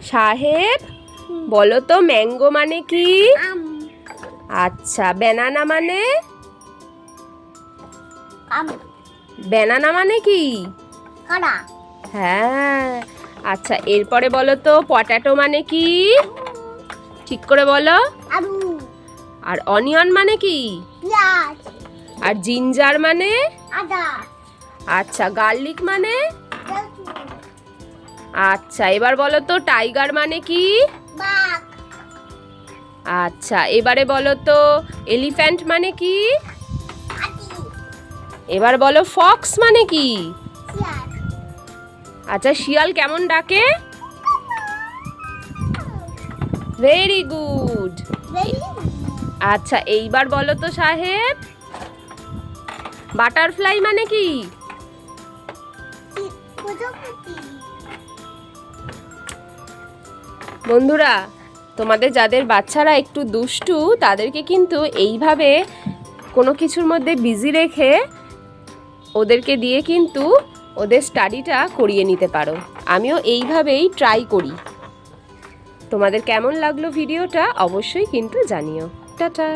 সাহেব বলো তো ম্যাঙ্গো মানে কি? আচ্ছা, ব্যানানা মানে? ব্যানানা মানে কি? হ্যাঁ। আচ্ছা, এরপরে বলো তো পটেটো মানে কি? ঠিক করে বলো। আর অনিয়ন মানে কি? আর জিঞ্জার মানে? আচ্ছা, গার্লিক মানে? আচ্ছা, এবার বলো তো টাইগার মানে কি? আচ্ছা, এবারে বলো তো এলিফ্যান্ট মানে কি? এবার বলো ফক্স মানে কি? আচ্ছা, শিয়াল কেমন ডাকে? Very good. আচ্ছা, এইবার বলো তো সাহেব বাটারফ্লাই মানে কি? বন্ধুরা, তোমাদের যাদের বাচ্চারা একটু দুষ্টু তাদেরকে কিন্তু এইভাবে কোনো কিছুর মধ্যে বিজি রেখে ওদেরকে দিয়ে কিন্তু ওদের স্টাডিটা করিয়ে নিতে পারো। আমিও এইভাবেই ট্রাই করি। তোমাদের কেমন লাগলো ভিডিওটা অবশ্যই কিন্তু জানিও। টাটা।